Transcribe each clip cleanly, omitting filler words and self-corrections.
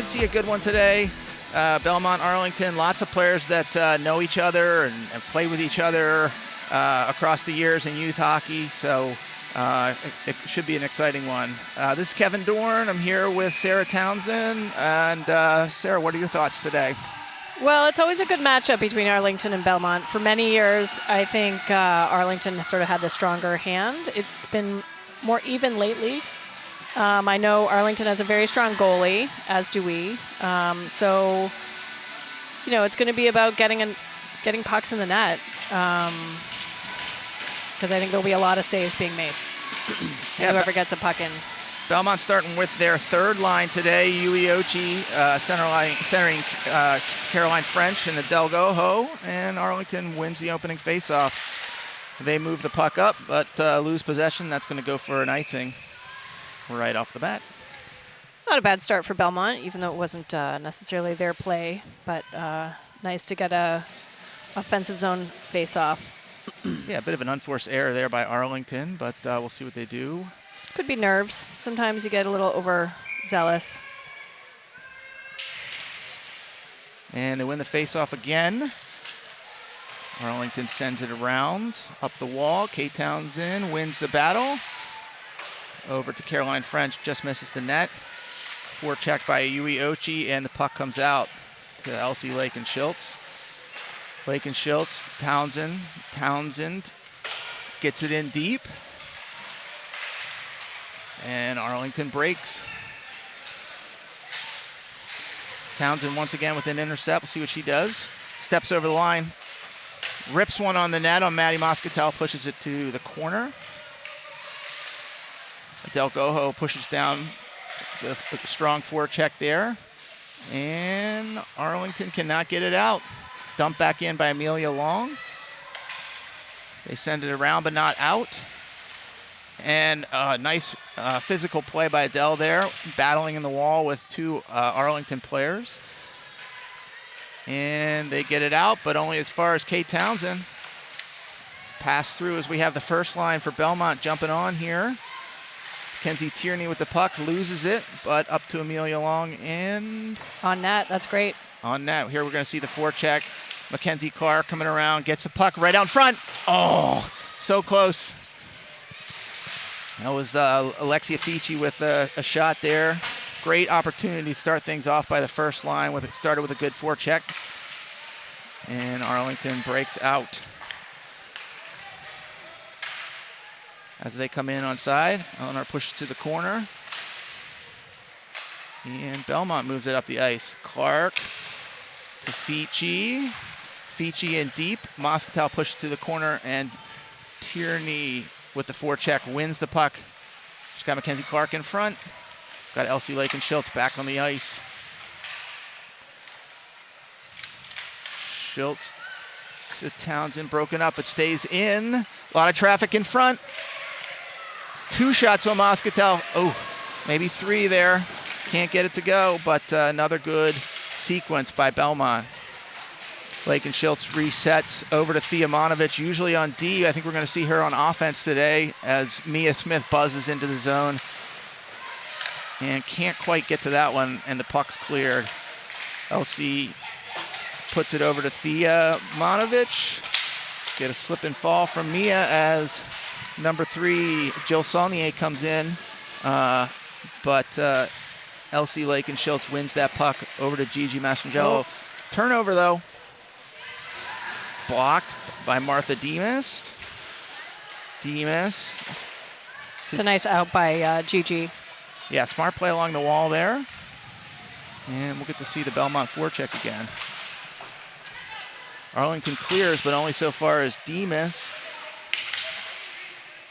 should see a good one today. Belmont, Arlington, lots of players that know each other and play with each other across the years in youth hockey, so it should be an exciting one. This is Kevin Dorn. I'm here with Sara Townsend. And Sara, what are your thoughts today? Well, it's always a good matchup between Arlington and Belmont. For many years, I think Arlington has sort of had the stronger hand. It's been more even lately. I know Arlington has a very strong goalie, as do we. So, you know, it's going to be about getting pucks in the net. Because I think there'll be a lot of saves being made. Yeah, whoever gets a puck in. Belmont starting with their third line today. Ueochi centering Caroline French and Adele Goho, and Arlington wins the opening faceoff. They move the puck up, but lose possession. That's going to go for an icing right off the bat. Not a bad start for Belmont, even though it wasn't necessarily their play, but nice to get a offensive zone faceoff. Yeah, a bit of an unforced error there by Arlington, but we'll see what they do. Could be nerves. Sometimes you get a little overzealous. And they win the faceoff again. Arlington sends it around, up the wall. Kate Townsend wins the battle. Over to Caroline French, just misses the net. Forecheck by Ueochi, and the puck comes out to Elsie Lake and Schultz. Lake and Schultz, Townsend. Townsend gets it in deep. And Arlington breaks. Townsend once again with an intercept. We'll see what she does. Steps over the line. Rips one on the net on Maddie Moscatel, pushes it to the corner. Adele Goho pushes down the strong forecheck there. And Arlington cannot get it out. Dumped back in by Amelia Long. They send it around but not out. And nice physical play by Adele there, battling in the wall with two Arlington players. And they get it out, but only as far as Kate Townsend. Pass through as we have the first line for Belmont jumping on here. Mackenzie Tierney with the puck, loses it, but up to Amelia Long and... On net, that's great. On net. Here we're going to see the forecheck. Mackenzie Carr coming around, gets the puck right out front. Oh, so close. That was Alexia Fici with a shot there. Great opportunity to start things off by the first line. It started with a good forecheck. And Arlington breaks out. As they come in on side, Eleanor pushes to the corner. And Belmont moves it up the ice. Clark to Fici. Fici in deep. Moscatel pushes to the corner, and Tierney with the forecheck wins the puck. She's got Mackenzie Clark in front. Got Elsie Lake and Schultz back on the ice. Schultz to Townsend, broken up, but stays in. A lot of traffic in front. Two shots on Moscatel. Oh, maybe three there. Can't get it to go, but another good sequence by Belmont. Lake and Schultz resets over to Thea Monovich, usually on D. I think we're going to see her on offense today as Mia Smith buzzes into the zone. And can't quite get to that one, and the puck's cleared. Elsie puts it over to Thea Monovich. Get a slip and fall from Mia as number 3, Jill Saulnier, comes in. But Elsie Lake and Schultz wins that puck over to Gigi Mastrangelo. Turnover, though. Blocked by Martha Demas. It's a nice out by Gigi. Yeah, smart play along the wall there. And we'll get to see the Belmont forecheck again. Arlington clears, but only so far as Demas.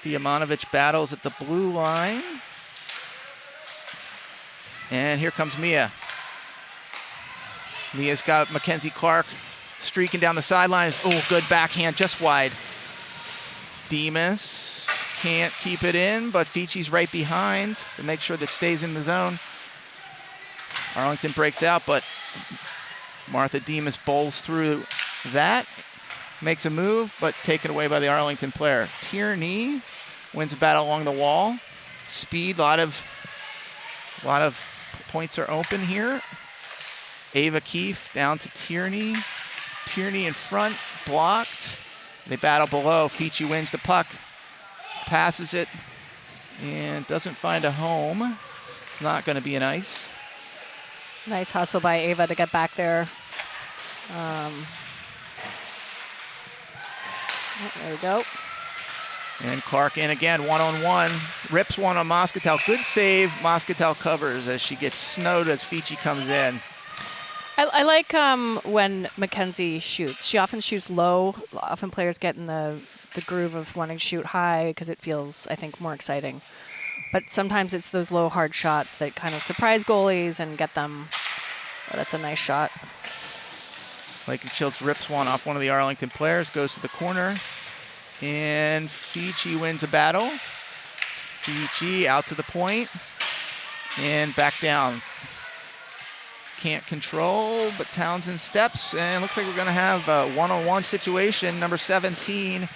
Fiamonovich battles at the blue line. And here comes Mia. Mia's got Mackenzie Clark streaking down the sidelines. Oh, good backhand, just wide. Demas can't keep it in, but Fici's right behind to make sure that stays in the zone. Arlington breaks out, but Martha Demas bowls through that. Makes a move, but taken away by the Arlington player. Tierney wins a battle along the wall. Speed, a lot of points are open here. Ava Keefe down to Tierney. Tierney in front, blocked. They battle below. Fici wins the puck, passes it, and doesn't find a home. It's not going to be an ice. Nice hustle by Ava to get back there. There we go. And Clark in again, one-on-one. Rips one on Moscatel. Good save. Moscatel covers as she gets snowed as Fici comes in. I like when Mackenzie shoots. She often shoots low. Often players get in the groove of wanting to shoot high because it feels, I think, more exciting. But sometimes it's those low, hard shots that kind of surprise goalies and get them. Oh, that's a nice shot. Schultz rips one off one of the Arlington players, goes to the corner, and Fici wins a battle. Fici out to the point, and back down. Can't control, but Townsend steps, and looks like we're going to have a one-on-one situation. Number 17,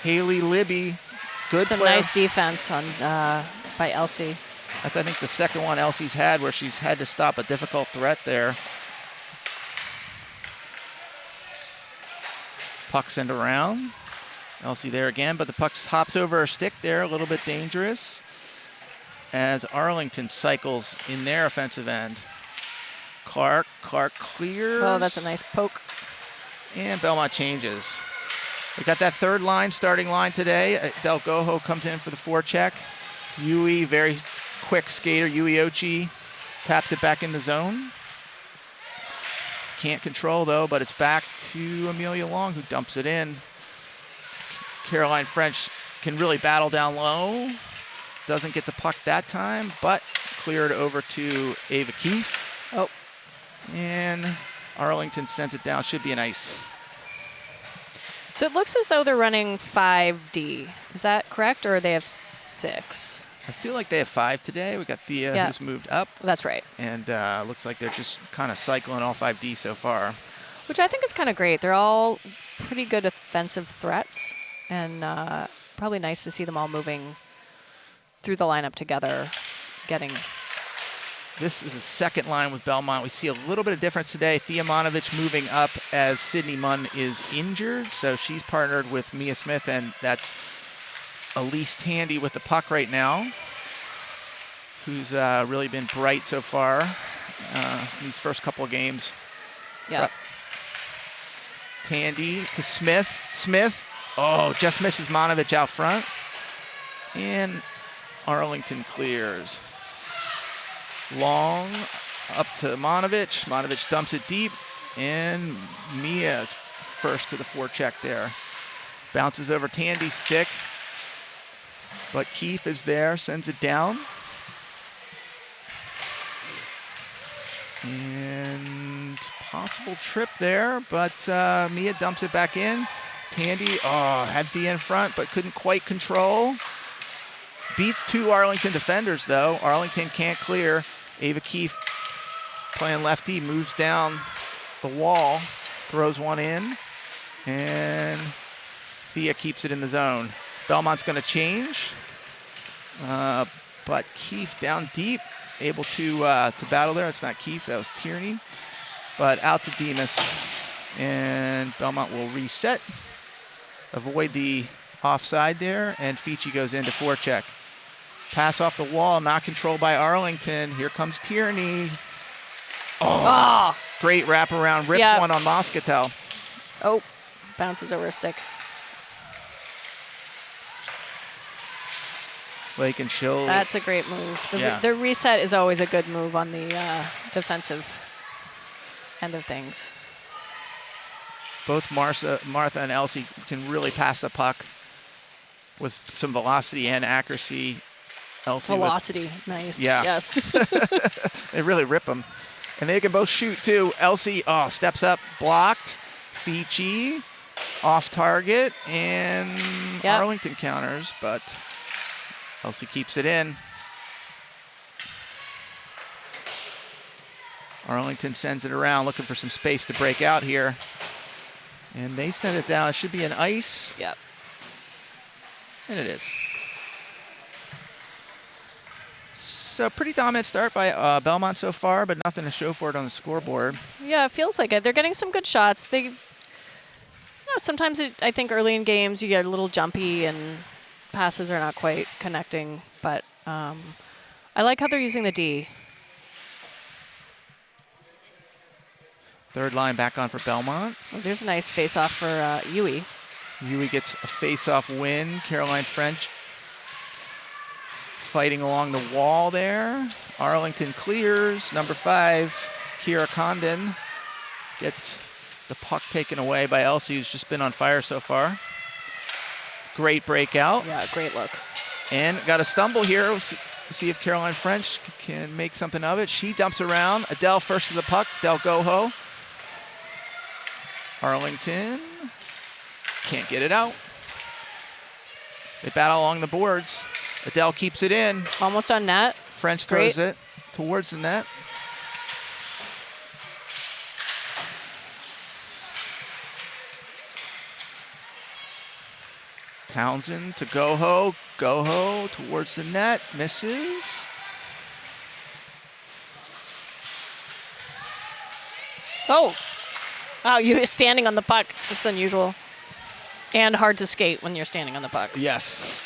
Haley Libby. Good Some player. nice defense on by Elsie. That's, I think, the second one Elsie's had where she's had to stop a difficult threat there. Puck sent around. Elsie there again, but the puck hops over her stick there, a little bit dangerous. As Arlington cycles in their offensive end. Clark clears. Oh, that's a nice poke. And Belmont changes. We got that third line, starting line today. Del Gojo comes in for the forecheck. Yui, very quick skater. Yui Ochi taps it back in the zone. Can't control though, but it's back to Amelia Long, who dumps it in. Caroline French can really battle down low. Doesn't get the puck that time, but cleared over to Ava Keefe. Oh. And Arlington sends it down. Should be an ice. So it looks as though they're running 5D. Is that correct, or they have 6? I feel like they have 5 today. We got Thea, who's moved up. That's right. And looks like they're just kind of cycling all 5D so far. Which I think is kind of great. They're all pretty good offensive threats, and probably nice to see them all moving through the lineup together, getting... This is a second line with Belmont. We see a little bit of difference today. Thea Monovich moving up as Sydney Munn is injured. So she's partnered with Mia Smith, and that's Elise Tandy with the puck right now, who's really been bright so far in these first couple of games. Yeah. Tandy to Smith. Smith, just misses Monovich out front. And Arlington clears. Long up to Monovich. Monovich dumps it deep, and Mia's first to the forecheck there. Bounces over Tandy's stick, but Keefe is there, sends it down. And possible trip there, but Mia dumps it back in. Tandy, had Thea in front, but couldn't quite control. Beats 2 Arlington defenders, though. Arlington can't clear. Ava Keefe, playing lefty, moves down the wall, throws one in, and Thea keeps it in the zone. Belmont's going to change, but Keefe down deep, able to battle there. It's not Keefe, that was Tierney. But out to Demas, and Belmont will reset, avoid the offside there, and Fici goes into forecheck. Pass off the wall, not controlled by Arlington. Here comes Tierney. Great wraparound, rips one on Moscatel. Oh, bounces over a stick. Lake and Schill. That's a great move. The reset is always a good move on the defensive end of things. Both Martha and Elsie can really pass the puck with some velocity and accuracy. Elsie velocity, nice. Yeah. Yes. They really rip them. And they can both shoot, too. Elsie, steps up, blocked. Fici, off target, and Arlington counters, but Elsie keeps it in. Arlington sends it around, looking for some space to break out here. And they send it down. It should be an ice. Yep. And it is. So pretty dominant start by Belmont so far, but nothing to show for it on the scoreboard. Yeah, it feels like it. They're getting some good shots. They, sometimes I think early in games you get a little jumpy and passes are not quite connecting, but I like how they're using the D. Third line back on for Belmont. Oh, there's a nice face-off for Yui. Yui gets a face-off win. Caroline French fighting along the wall there. Arlington clears. Number 5, Kira Condon gets the puck taken away by Elsie, who's just been on fire so far. Great breakout. Yeah, great look. And got a stumble here. We'll see if Caroline French can make something of it. She dumps around. Adele first to the puck. Del Goho. Arlington can't get it out. They battle along the boards. Adele keeps it in. Almost on net. French throws it towards the net. Townsend to Goho. Goho towards the net. Misses. Oh! Wow, you standing on the puck. It's unusual. And hard to skate when you're standing on the puck. Yes.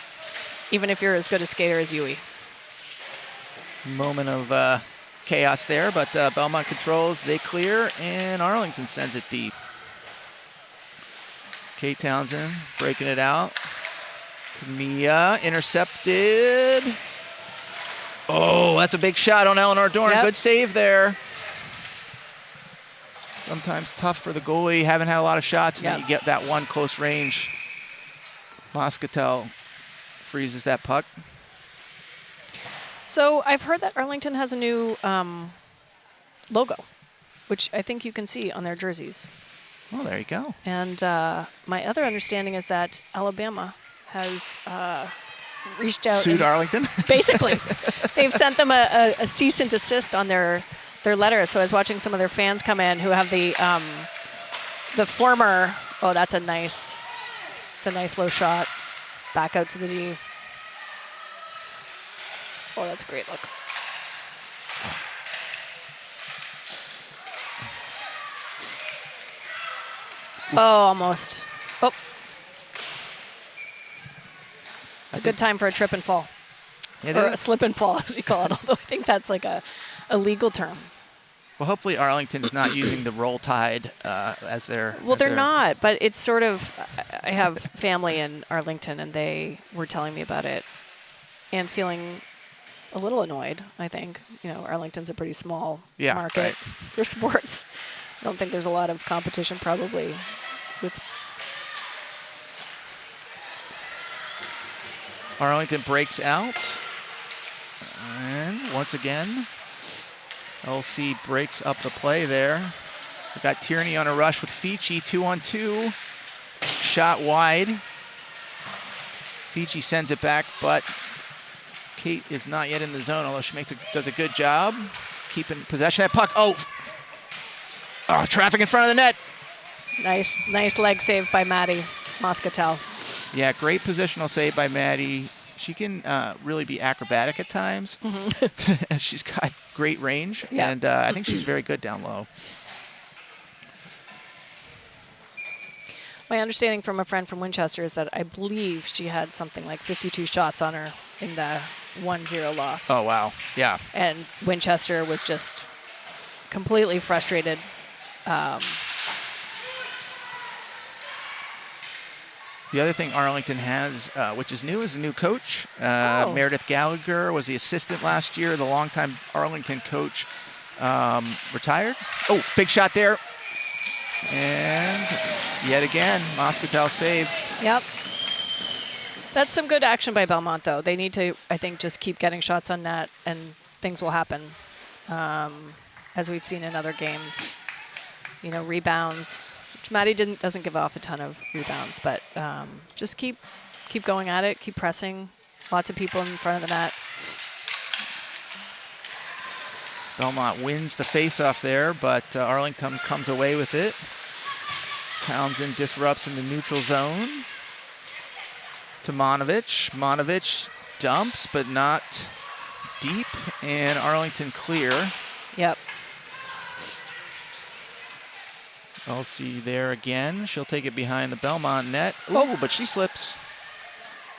Even if you're as good a skater as Yui. Moment of chaos there, but Belmont controls. They clear, and Arlington sends it deep. Kate Townsend breaking it out. To Mia, intercepted. Oh, that's a big shot on Eleanor Dorn. Yep. Good save there. Sometimes tough for the goalie. Haven't had a lot of shots, and then you get that one close range. Moscatel freezes that puck. So I've heard that Arlington has a new logo, which I think you can see on their jerseys. Oh, there you go. And my other understanding is that Alabama has reached out. Sued Arlington? Basically. They've sent them a cease and desist on their letter. So I was watching some of their fans come in who have the former, oh, it's a nice low shot. Back out to the D. Oh, that's a great look. Oh, almost. Oh. It's a good time for a trip and fall. Or a slip and fall, as you call it, although I think that's like a legal term. Well, hopefully Arlington is not using the roll tide as their... Well, they're not, but it's sort of... I have family in Arlington, and they were telling me about it and feeling a little annoyed, I think. You know, Arlington's a pretty small market for sports. I don't think there's a lot of competition probably with... Arlington breaks out. And once again, LC breaks up the play there. We've got Tierney on a rush with Fici, 2-on-2. Shot wide. Fici sends it back, but Kate is not yet in the zone, although she does a good job keeping possession of that puck. Oh, traffic in front of the net. Nice leg save by Maddie Moscatel. Yeah, great positional save by Maddie. She can really be acrobatic at times. Mm-hmm. She's got great range, and I think she's very good down low. My understanding from a friend from Winchester is that I believe she had something like 52 shots on her in the 1-0 loss. Oh, wow. Yeah. And Winchester was just completely frustrated. The other thing Arlington has, which is new, is a new coach. Meredith Gallagher was the assistant last year. The longtime Arlington coach retired. Oh, big shot there. And yet again, Moscatel saves. Yep. That's some good action by Belmont, though. They need to, I think, just keep getting shots on net, and things will happen, as we've seen in other games. You know, rebounds. Maddie doesn't give off a ton of rebounds, but just keep going at it, keep pressing. Lots of people in front of the net. Belmont wins the faceoff there, but Arlington comes away with it. Townsend disrupts in the neutral zone to Monovich. Monovich dumps, but not deep, and Arlington clear. Yep. Elsie there again. She'll take it behind the Belmont net. Ooh, Oh. but she slips.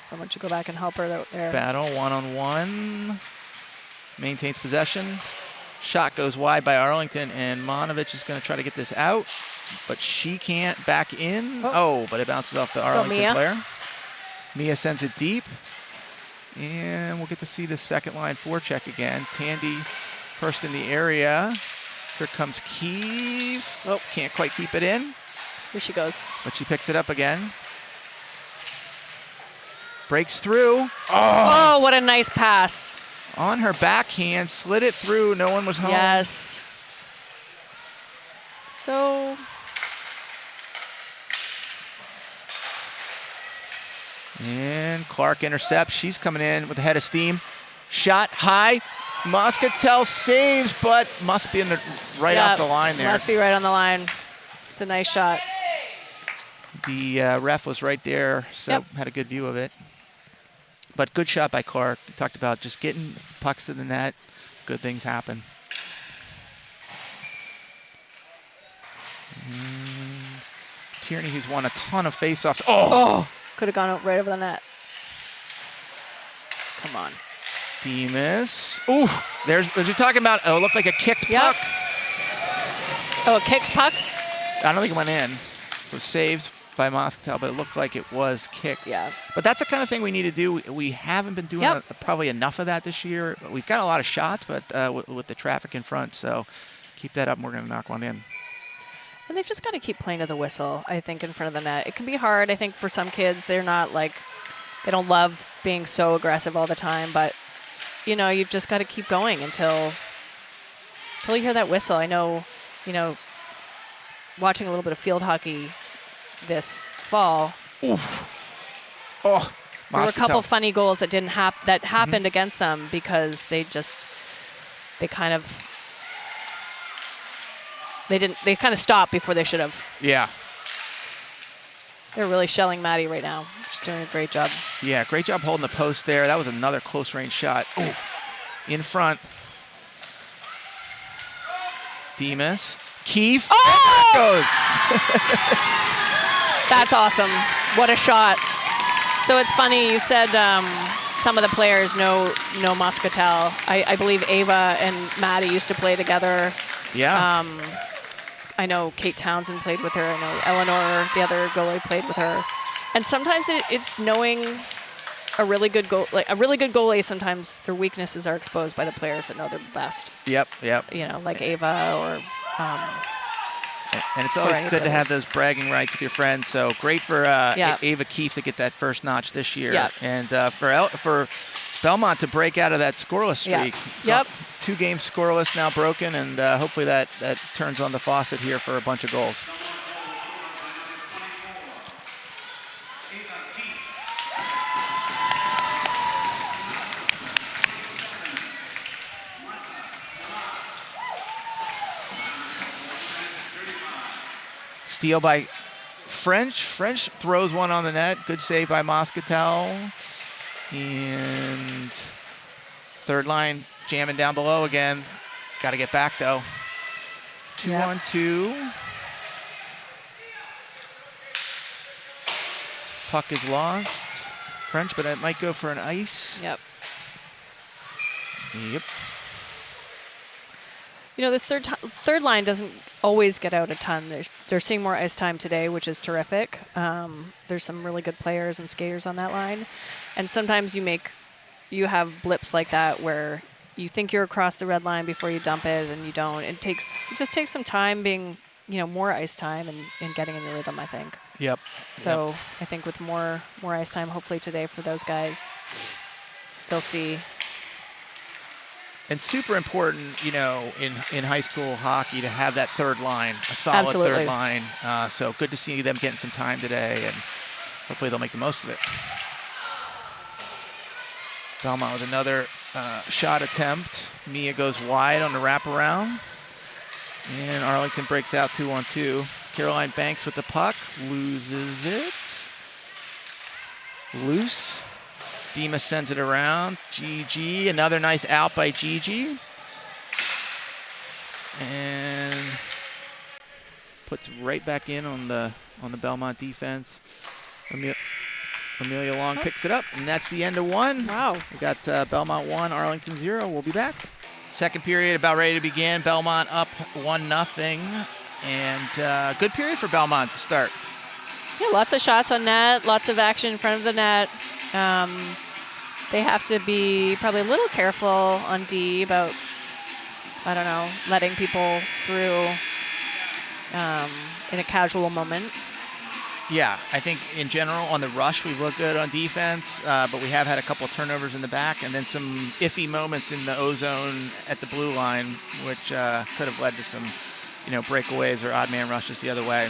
Someone should go back and help her out there. Battle one-on-one. Maintains possession. Shot goes wide by Arlington, and Monovich is going to try to get this out, but she can't back in. Oh, but it bounces off the Arlington player. Mia sends it deep, and we'll get to see the second line forecheck again. Tandy first in the area. Here comes Keefe. Oh, can't quite keep it in. Here she goes. But she picks it up again. Breaks through. Oh, what a nice pass. On her backhand, slid it through. No one was home. Yes. So. And Clark intercepts. She's coming in with a head of steam. Shot high. Moscatel saves, but must be in the right off the line there. Must be right on the line. It's a nice shot. The ref was right there, so had a good view of it. But good shot by Clark. We talked about just getting pucks to the net. Good things happen. And Tierney, who's won a ton of faceoffs. Oh! Could have gone right over the net. Come on. Demas. Ooh, there's you're talking about. Oh, it looked like a kicked puck. Oh, a kicked puck? I don't think it went in. It was saved by Moscatel, but it looked like it was kicked. Yeah. But that's the kind of thing we need to do. We haven't been doing probably enough of that this year. We've got a lot of shots, but with the traffic in front, so keep that up and we're going to knock one in. And they've just got to keep playing to the whistle, I think, in front of the net. It can be hard, I think, for some kids. They're not like, they don't love being so aggressive all the time, but, you know, you've just got to keep going until you hear that whistle. I know, you know, watching a little bit of field hockey this fall. Oof. Oh, there were a couple funny goals that didn't happened against them because they kind of stopped before they should have. Yeah. They're really shelling Maddie right now. She's doing a great job. Yeah, great job holding the post there. That was another close range shot. Ooh. In front. Demas. Keefe. Oh! There it goes. That's awesome. What a shot. So it's funny, you said some of the players know Moscatel. I believe Ava and Maddie used to play together. Yeah. I know Kate Townsend played with her. I know Eleanor, the other goalie, played with her. And sometimes it's knowing a really good goalie. Sometimes their weaknesses are exposed by the players that know their best. Yep. You know, like Ava or. And it's always good to have those bragging rights with your friends. So great for Ava Keefe to get that first notch this year, and for Belmont to break out of that scoreless streak. Yep. 2 games scoreless now broken, and hopefully that turns on the faucet here for a bunch of goals. Steal by French. French throws one on the net. Good save by Moscatel. And third line jamming down below again. Got to get back though. 2-on-2. Puck is lost. French, but it might go for an ice. Yep. Yep. You know, this third line doesn't always get out a ton. They're seeing more ice time today, which is terrific. There's some really good players and skaters on that line. And sometimes you have blips like that where you think you're across the red line before you dump it and you don't. It just takes some time being, more ice time and getting in the rhythm, I think. Yep. So I think with more ice time, hopefully today for those guys, they'll see. And super important, in high school hockey to have that third line, a solid third line. So good to see them getting some time today, and hopefully they'll make the most of it. Belmont with another shot attempt. Mia goes wide on the wraparound. And Arlington breaks out 2-on-2. Caroline Banks with the puck, loses it. Loose. Demas sends it around. GG, another nice out by GG. And puts right back in on the Belmont defense. Amelia Long picks it up, and that's the end of one. Wow. We got Belmont 1, Arlington 0. We'll be back. Second period about ready to begin. Belmont up 1-0. And good period for Belmont to start. Yeah, lots of shots on net, lots of action in front of the net. They have to be probably a little careful on D about, I don't know, letting people through in a casual moment. Yeah, I think in general on the rush we look good on defense, but we have had a couple of turnovers in the back and then some iffy moments in the O-zone at the blue line, which could have led to some, breakaways or odd man rushes the other way.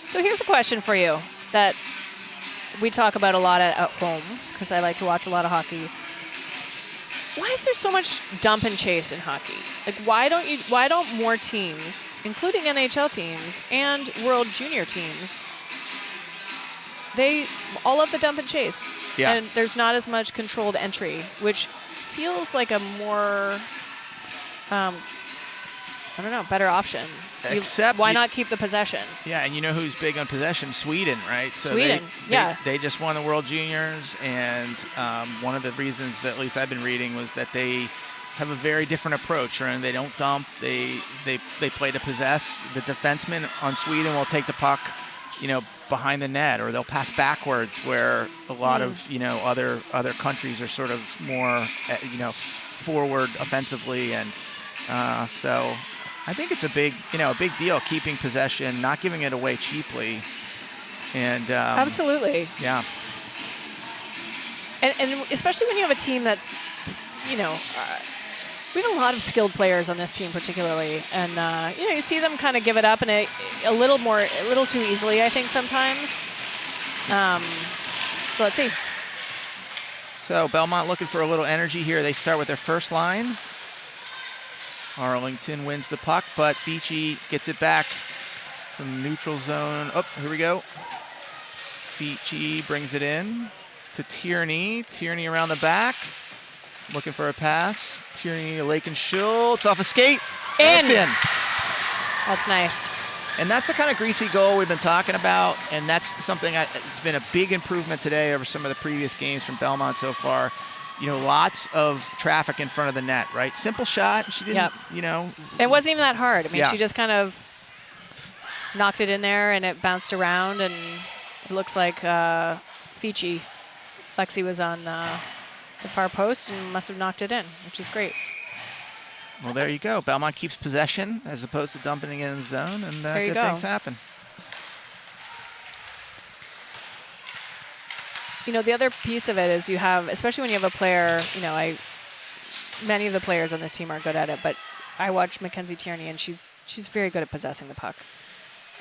So here's a question for you that we talk about a lot at home, because I like to watch a lot of hockey. Why is there so much dump and chase in hockey? Like, why don't more teams, including NHL teams and World Junior teams, they all love the dump and chase? Yeah. And there's not as much controlled entry, which feels like a more, better option. Why not keep the possession? Yeah, and you know who's big on possession? Sweden, right? So Sweden, they just won the World Juniors, and one of the reasons that at least I've been reading was that they have a very different approach, right? And they don't dump. They play to possess. The defenseman on Sweden will take the puck, behind the net, or they'll pass backwards, where a lot of other countries are sort of more forward offensively, and so I think it's a big deal keeping possession, not giving it away cheaply, and absolutely, yeah. And especially when you have a team that's, we have a lot of skilled players on this team particularly, and you see them kind of give it up and a little too easily, I think sometimes. So let's see. So Belmont looking for a little energy here. They start with their first line. Arlington wins the puck, but Fici gets it back. Some neutral zone. Oh, here we go. Fici brings it in to Tierney. Tierney around the back, looking for a pass. Tierney to Lake and Schultz off a skate. In. It's in. That's nice. And that's the kind of greasy goal we've been talking about, and that's something it's been a big improvement today over some of the previous games from Belmont so far. Lots of traffic in front of the net, right? Simple shot. She didn't, It wasn't even that hard. I mean, yeah. She just kind of knocked it in there, and it bounced around, and it looks like Lexi was on the far post and must have knocked it in, which is great. Well, there you go. Belmont keeps possession as opposed to dumping it in the zone, and good things happen. The other piece of it is you have, especially when you have a player, many of the players on this team are good at it, but I watch Mackenzie Tierney, and she's very good at possessing the puck.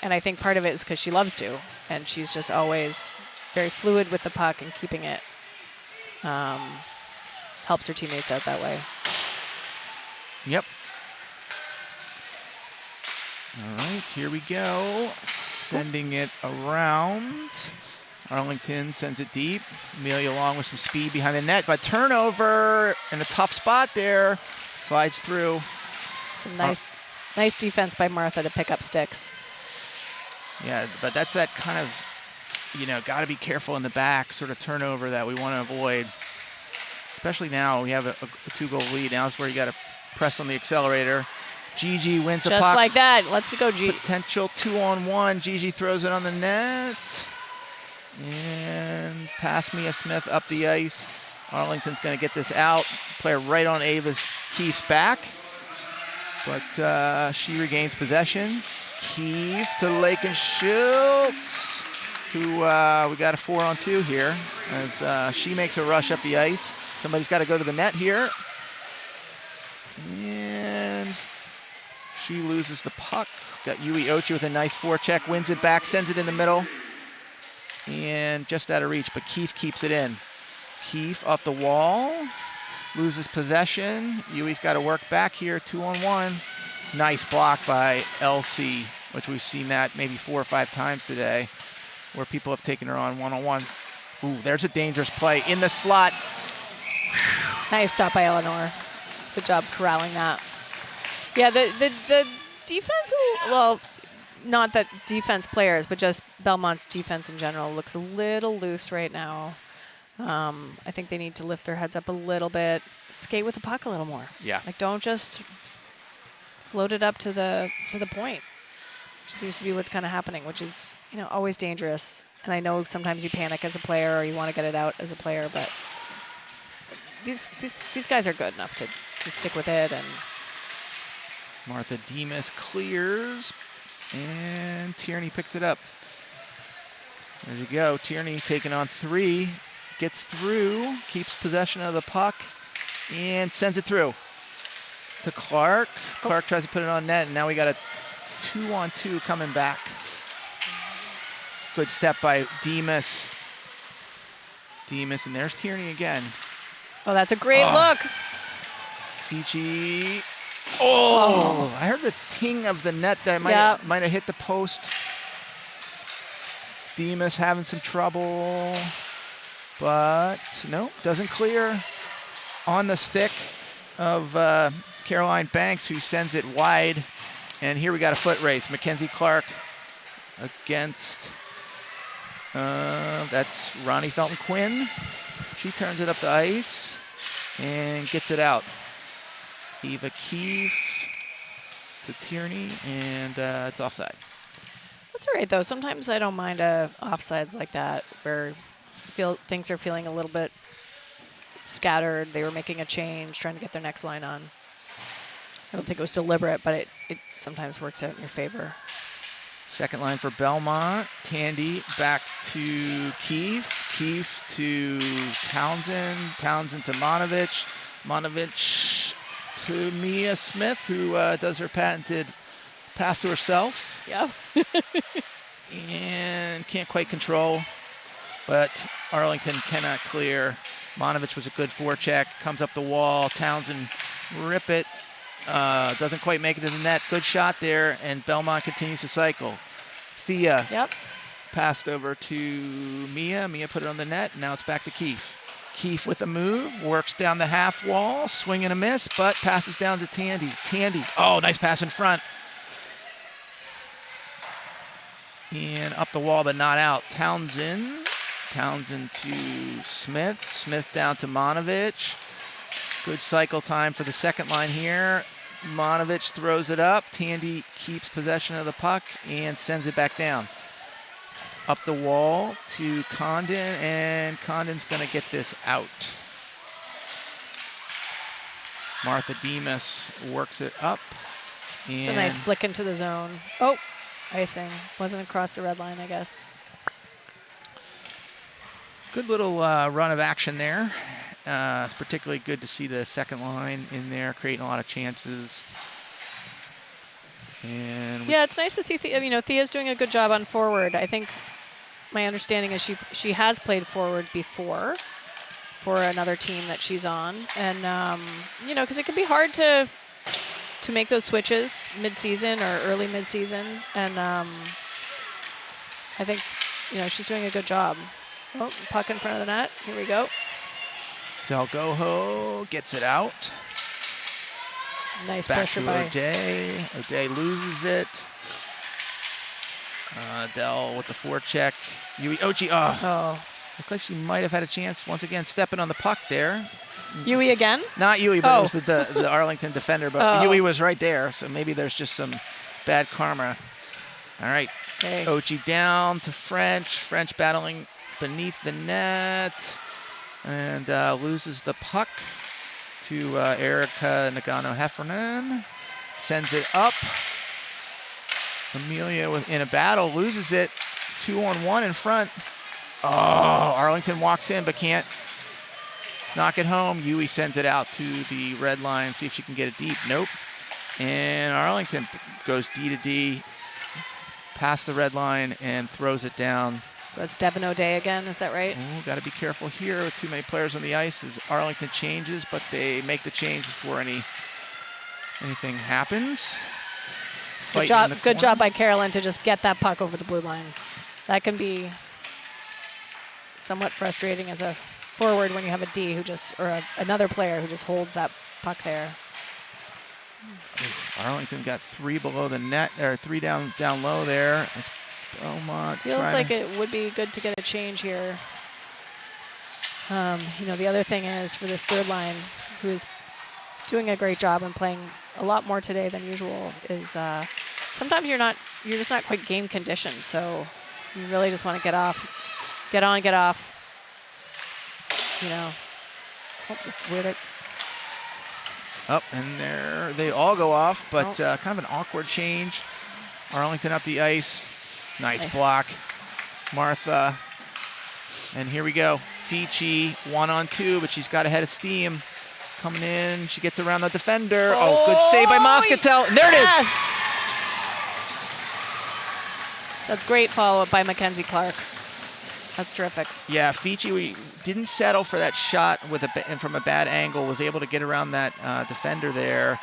And I think part of it is because she loves to, and she's just always very fluid with the puck, and keeping it helps her teammates out that way. Yep. All right, here we go. Sending it around. Arlington sends it deep. Amelia Long with some speed behind the net, but turnover in a tough spot there. Slides through. Some nice defense by Martha to pick up sticks. Yeah, but that's that kind of, got to be careful in the back sort of turnover that we want to avoid. Especially now, we have a 2-goal lead. Now is where you got to press on the accelerator. Gigi wins the puck. Just like that. Let's go, Gigi. Potential 2-on-1. Gigi throws it on the net. And pass Mia Smith up the ice. Arlington's going to get this out. Player right on Keefe's back. But she regains possession. Keefe to Lake and Schultz, who we got a 4-on-2 here as she makes a rush up the ice. Somebody's got to go to the net here. And she loses the puck. Got Yui Ochi with a nice forecheck, wins it back, sends it in the middle. And just out of reach, but Keefe keeps it in. Keefe off the wall, loses possession. Yui's got to work back here, 2-on-1. Nice block by LC, which we've seen that maybe 4 or 5 times today, where people have taken her on 1-on-1. Ooh, there's a dangerous play in the slot. Nice stop by Eleanor. Good job corralling that. Yeah, the defense, well, not that defense players, but just Belmont's defense in general looks a little loose right now. I think they need to lift their heads up a little bit, skate with the puck a little more. Yeah. Like, don't just float it up to the point. Which seems to be what's kind of happening, which is, you know, always dangerous. And I know sometimes you panic as a player or you want to get it out as a player, but these guys are good enough to stick with it. And Martha Demas clears, and Tierney picks it up. There you go. Tierney taking on 3, gets through, keeps possession of the puck, and sends it through to Clark. Clark tries to put it on net, and now we got a 2-on-2 coming back. Good step by Demas. And there's Tierney again. oh, that's a great look. Fiji. Oh, I heard the ting of the net that might have hit the post. Demas having some trouble, but no, doesn't clear. On the stick of Caroline Banks, who sends it wide. And here we got a foot race. Mackenzie Clark against, that's Ronnie Felton Quinn. She turns it up the ice and gets it out. Eva Keefe to Tierney, and it's offside. That's all right, though. Sometimes I don't mind offsides like that where things are feeling a little bit scattered. They were making a change, trying to get their next line on. I don't think it was deliberate, but it sometimes works out in your favor. Second line for Belmont. Tandy back to Keefe. Keefe to Townsend. Townsend to Monovich. Monovich to Mia Smith, who does her patented pass to herself. Yeah. And can't quite control, but Arlington cannot clear. Monovich was a good forecheck. Comes up the wall. Townsend rip it. Doesn't quite make it to the net. Good shot there, and Belmont continues to cycle. Thea passed over to Mia. Mia put it on the net, and now it's back to Keefe. Keefe with a move, works down the half wall, swing and a miss, but passes down to Tandy. Tandy, oh, nice pass in front. And up the wall, but not out. Townsend to Smith. Smith down to Monovich. Good cycle time for the second line here. Monovich throws it up. Tandy keeps possession of the puck and sends it back down. Up the wall to Condon, and Condon's going to get this out. Martha Demas works it up. It's a nice flick into the zone. Oh, icing. Wasn't across the red line, I guess. Good little run of action there. It's particularly good to see the second line in there creating a lot of chances. And yeah, it's nice to see Thea's doing a good job on forward. I think my understanding is she has played forward before for another team that she's on, and because it can be hard to make those switches mid-season or early mid-season, and I think she's doing a good job. Oh, puck in front of the net. Here we go. Delgoho gets it out. Nice Back pressure to by O'Day. O'Day loses it. Dell with the forecheck. Yui Ochi. Oh. Looks like she might have had a chance once again stepping on the puck there. Yui again? Not Yui, but it was the Arlington defender. But Yui was right there, so maybe there's just some bad karma. All right. Okay. Ochi down to French. French battling beneath the net. And loses the puck to Erica Nagano-Heffernan. Sends it up. Amelia in a battle, loses it. 2-on-1 in front. Oh, Arlington walks in but can't knock it home. Yui sends it out to the red line, see if she can get it deep. Nope. And Arlington goes D to D, past the red line, and throws it down. So it's Devin O'Day again, is that right? Oh, got to be careful here with too many players on the ice as Arlington changes, but they make the change before anything happens. Good job by Carolyn to just get that puck over the blue line. That can be somewhat frustrating as a forward when you have a D who just, or another player who just holds that puck there. Arlington got 3 below the net, or 3 down low there. It's Belmont. Feels like it would be good to get a change here. You know, the other thing is for this third line, who is doing a great job and playing a lot more today than usual, is sometimes you're just not quite game conditioned. So you really just want to get on, get off. You know, it's weird. Up and there, they all go off, but kind of an awkward change. Arlington up the ice. Nice block. Martha. And here we go. Fici 1-on-2, but she's got a head of steam. Coming in, she gets around the defender. Oh, good save by Moscatel. And there it is. That's great follow-up by Mackenzie Clark. That's terrific. Yeah, Fici didn't settle for that shot from a bad angle, was able to get around that defender there.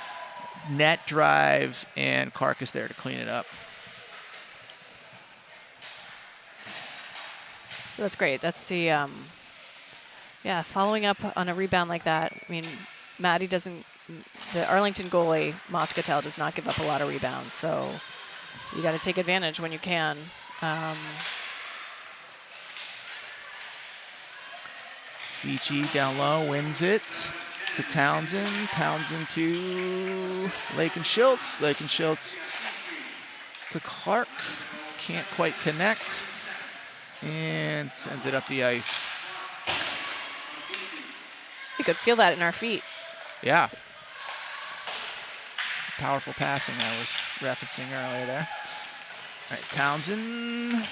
Net drive, and Clark is there to clean it up. So that's great. That's the, yeah, following up on a rebound like that. I mean, Maddie doesn't, the Arlington goalie, Moscatel, does not give up a lot of rebounds. So you got to take advantage when you can. Fici down low, wins it to Townsend. Townsend to Lakin Schultz. Lakin Schultz to Clark. Can't quite connect. And sends it up the ice. You could feel that in our feet. Yeah. Powerful passing I was referencing earlier there. All right, Townsend.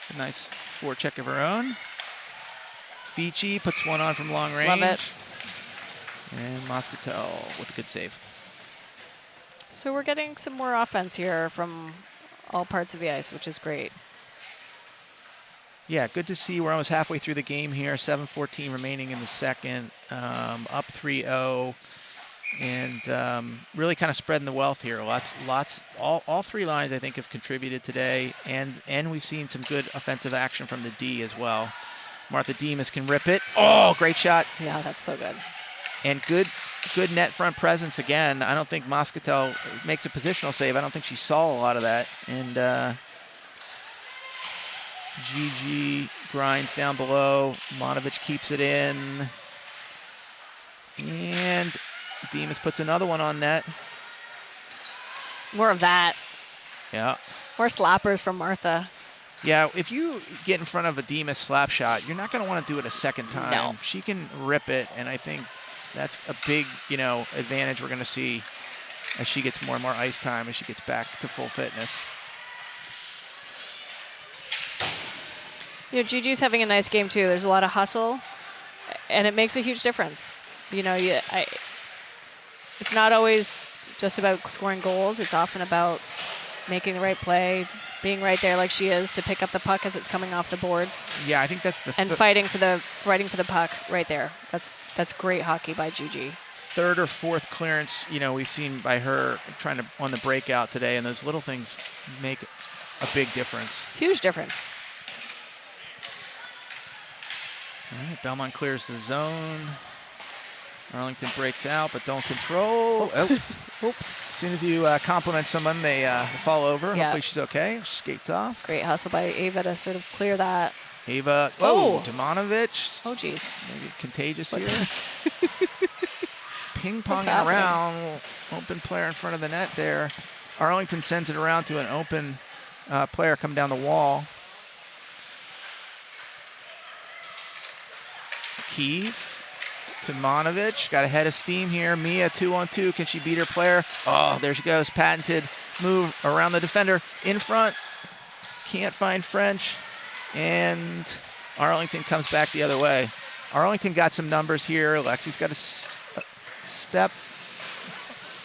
A nice forecheck of her own. Fici puts one on from long range. Love it. And Moscatel with a good save. So we're getting some more offense here from all parts of the ice, which is great. Yeah, good to see. We're almost halfway through the game here. 7:14 remaining in the second. Up 3-0. And really kind of spreading the wealth here. All 3 lines, I think, have contributed today. And we've seen some good offensive action from the D as well. Martha Demas can rip it. Oh, great shot. Yeah, that's so good. And good net front presence again. I don't think Moscatel makes a positional save. I don't think she saw a lot of that. And Gigi grinds down below. Monovich keeps it in. And Demas puts another one on net. More of that. Yeah. More slappers from Martha. Yeah, if you get in front of a Demas slap shot, you're not going to want to do it a second time. No. She can rip it, and I think that's a big, advantage we're going to see as she gets more and more ice time, as she gets back to full fitness. Gigi's having a nice game too. There's a lot of hustle, and it makes a huge difference. It's not always just about scoring goals. It's often about making the right play, being right there like she is to pick up the puck as it's coming off the boards. Yeah, I think that's the and fighting for the puck right there. That's great hockey by Gigi. Third or fourth clearance, we've seen by her trying to on the breakout today, and those little things make a big difference. Huge difference. All right, Belmont clears the zone. Arlington breaks out, but don't control. Oh. Oops. As soon as you compliment someone, they fall over. Yeah. Hopefully she's okay. She skates off. Great hustle by Ava to sort of clear that. Ava. Oh. Tomanovich. Oh, geez. Maybe contagious What's here. Ping-ponging around. Open player in front of the net there. Arlington sends it around to an open player coming down the wall. Keefe. Tomanovich got a head of steam here. Mia 2-on-2. Can she beat her player? Oh, there she goes. Patented move around the defender. In front. Can't find French. And Arlington comes back the other way. Arlington got some numbers here. Lexi's got a step.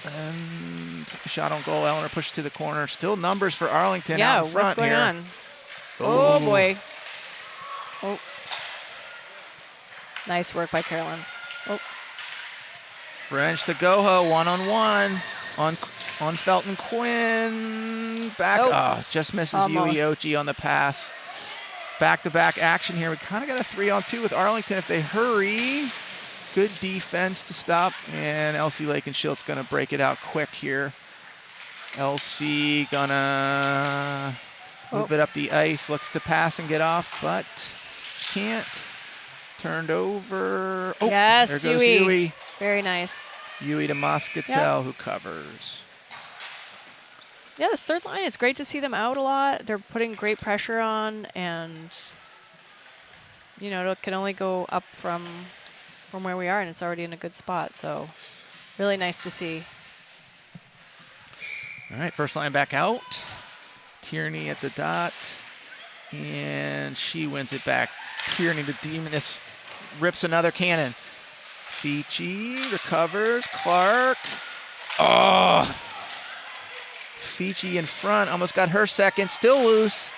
And shot on goal. Eleanor pushes to the corner. Still numbers for Arlington out in front what's going here. on? Oh, boy. Oh. Nice work by Carolyn. Oh. French to Goho, 1-on-1 on Felton Quinn. Back. Oh, just misses Almost. Yui Ochi on the pass. back-to-back action here. We kind of got a 3-on-2 with Arlington if they hurry. Good defense to stop, and LC Lake and Schiltz gonna break it out quick here. LC gonna move it up the ice, looks to pass and get off, but can't. Turned over. Oh, yes, there goes Yui. Very nice. Yui to Moscatel, who covers. Yeah, this third line, it's great to see them out a lot. They're putting great pressure on, and you know, it can only go up from where we are, and it's already in a good spot. So really nice to see. All right, first line back out. Tierney at the dot, and she wins it back. Tierney to Demoness, rips another cannon. Fici recovers. Clark. Oh! Fici in front, almost got her second, still loose.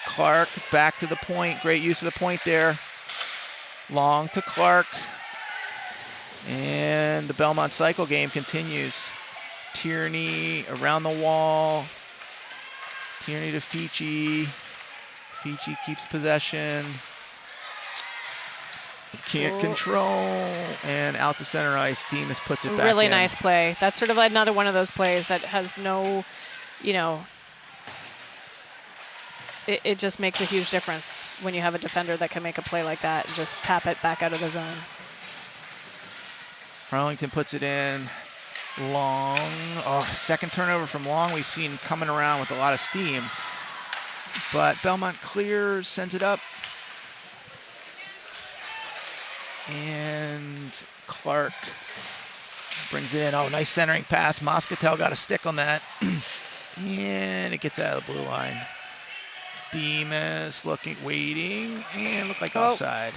Clark back to the point, great use of the point there. Long to Clark. And the Belmont cycle game continues. Tierney around the wall. Tierney to Fici. Fici keeps possession. Can't control, and out to center ice. Demas puts it back Really in. nice play. That's sort of another one of those plays that has no, you know, it just makes a huge difference when you have a defender that can make a play like that and just tap it back out of the zone. Arlington puts it in. Long. Oh, second turnover from Long. We've seen coming around with a lot of steam. But Belmont clears, sends it up. And Clark brings it in. Oh, nice centering pass. Moscatel got a stick on that. And it gets out of the blue line. Demas looking, waiting, and looked like offside.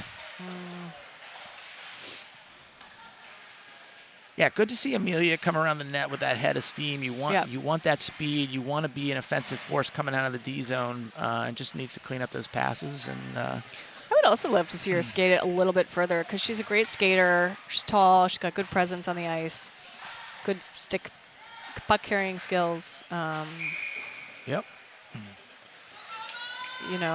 Yeah, good to see Amelia come around the net with that head of steam. You want that speed. You want to be an offensive force coming out of the D zone, and just needs to clean up those passes. And I would also love to see her skate it a little bit further because she's a great skater. She's tall. She's got good presence on the ice. Good stick, puck carrying skills. Yep. You know,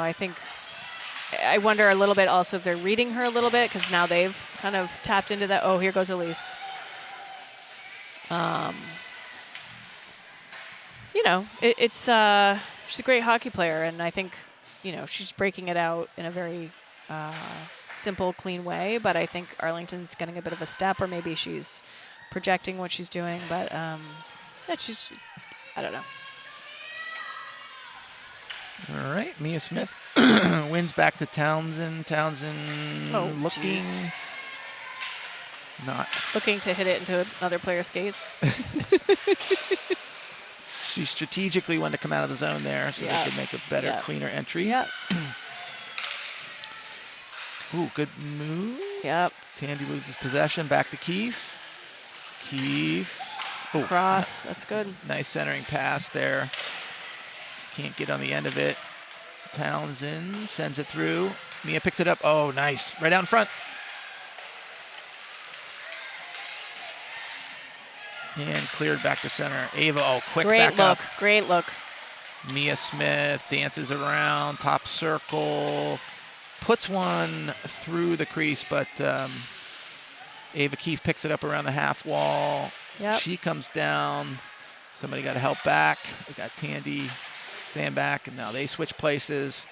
I wonder a little bit also if they're reading her a little bit because now they've kind of tapped into that. Oh, here goes Elise. You know, she's a great hockey player, and I think, you know, she's breaking it out in a very simple, clean way. But I think Arlington's getting a bit of a step, or maybe she's projecting what she's doing. But yeah, I don't know. All right, Mia Smith wins back to Townsend. Townsend looking to hit it into another player's skates. She strategically wanted to come out of the zone there so they could make a better, cleaner entry. Yep. Ooh, good move. Yep. Tandy loses possession. Back to Keefe. Keefe. Oh, cross. That's good. Nice centering pass there. Can't get on the end of it. Townsend sends it through. Mia picks it up. Oh, nice. Right out in front. And cleared back to center. Ava, quick back up. Great look. Mia Smith dances around, top circle, puts one through the crease, but Ava Keefe picks it up around the half wall. Yep. She comes down. Somebody got to help back. We got Tandy stand back, and now they switch places.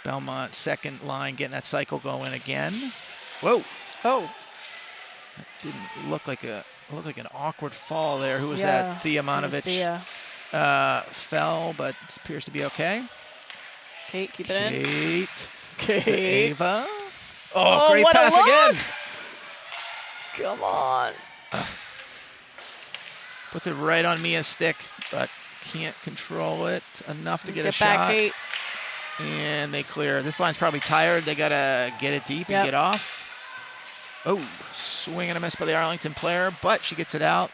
Belmont, second line, getting that cycle going again. Whoa. Oh. That didn't look like an awkward fall there. Who was that? Thea Manovich. Fell, but appears to be okay. Kate, keep it in. Kate. Ava. Oh, great pass again. Come on. Puts it right on Mia's stick, but can't control it enough to get a back, shot. Kate. And they clear. This line's probably tired. They got to get it deep and get off. Oh, swing and a miss by the Arlington player, but she gets it out.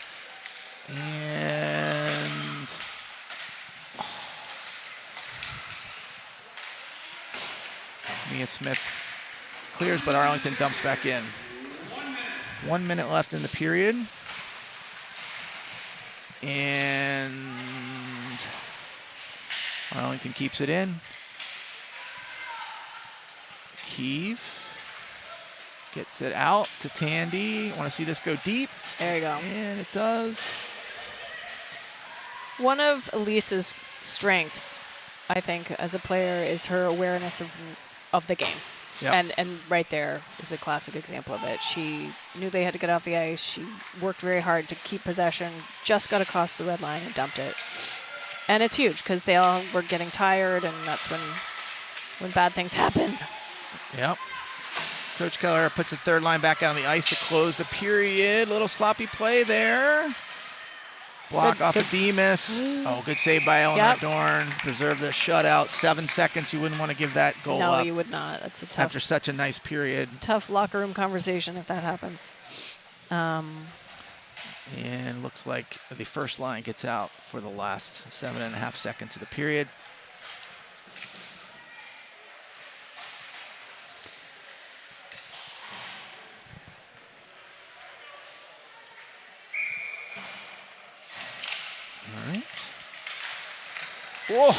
And Mia Smith clears, but Arlington dumps back in. 1 minute left in the period. And Arlington keeps it in. Keefe gets it out to Tandy. Want to see this go deep? There you go. And it does. One of Elise's strengths, I think, as a player is her awareness of the game. Yep. And right there is a classic example of it. She knew they had to get off the ice. She worked very hard to keep possession, just got across the red line and dumped it. And it's huge because they all were getting tired, and that's when bad things happen. Yep. Coach Keller puts the third line back out on the ice to close the period. Little sloppy play there. Block off a D-miss. Oh, good save by Eleanor Dorn. Preserve the shutout. 7 seconds. You wouldn't want to give that goal up. No, you would not. That's a tough. After such a nice period. Tough locker room conversation if that happens. And looks like the first line gets out for the last 7.5 seconds of the period. All right. Whoa.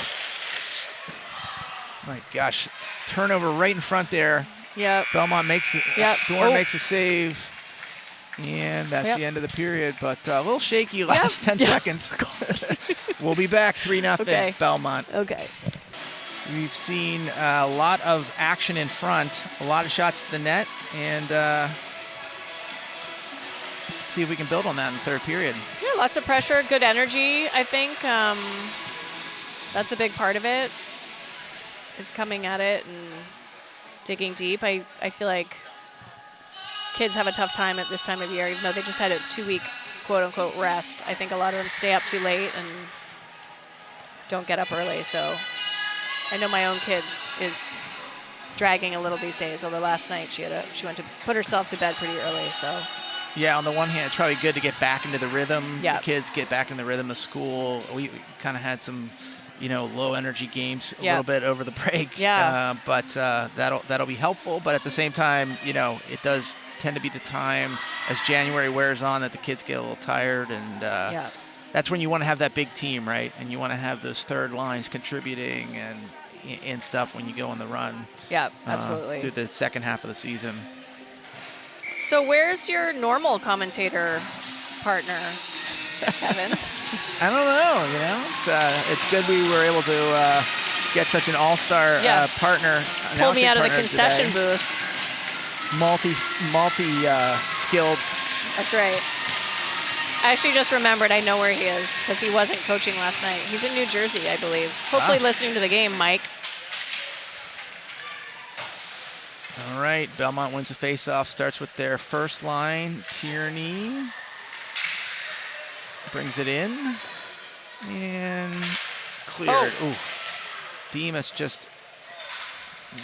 My gosh. Turnover right in front there. Yep. Belmont makes the Dorn makes a save. And that's the end of the period, but a little shaky last 10 seconds. We'll be back 3-0 Belmont. Okay. We've seen a lot of action in front, a lot of shots to the net, and let's see if we can build on that in the third period. Yeah, lots of pressure, good energy, I think. That's a big part of it, is coming at it and digging deep. I feel like kids have a tough time at this time of year, even though they just had a 2-week quote-unquote rest. I think a lot of them stay up too late and don't get up early. So I know my own kid is dragging a little these days, although last night she went to put herself to bed pretty early. So yeah, on the one hand, it's probably good to get back into the rhythm. Yeah. The kids get back in the rhythm of school. We kind of had some, low energy games a little bit over the break. Yeah. But that'll be helpful. But at the same time, it does tend to be the time as January wears on that the kids get a little tired, and that's when you want to have that big team, right? And you want to have those third lines contributing and stuff when you go on the run. Yeah, absolutely. Through the second half of the season. So where's your normal commentator partner, Kevin? I don't know. It's good we were able to get such an all-star partner. Pull me out of the concession booth. Multi skilled. That's right. I actually just remembered I know where he is because he wasn't coaching last night. He's in New Jersey, I believe. Hopefully listening to the game, Mike. All right, Belmont wins the faceoff. Starts with their first line. Tierney brings it in and cleared. Ooh, Demas just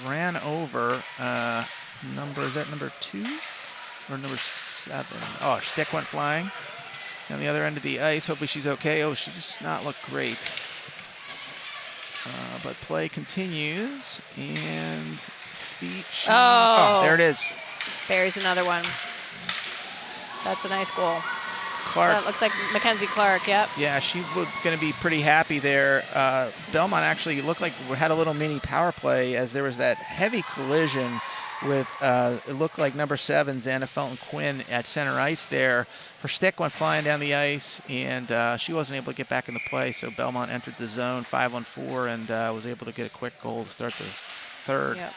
ran over. Is that number 2 or number 7? Oh, stick went flying on the other end of the ice. Hopefully she's okay. Oh, she does not look great. But play continues, and feet. Oh, there it is. There's another one. That's a nice goal. Clark. That looks like Mackenzie Clark, yep. Yeah, she was going to be pretty happy there. Belmont actually looked like we had a little mini power play as there was that heavy collision with, it looked like number 7, Xana Felton-Quinn at center ice there. Her stick went flying down the ice, and she wasn't able to get back in the play, so Belmont entered the zone 5-on-4 and was able to get a quick goal to start the third. Yep.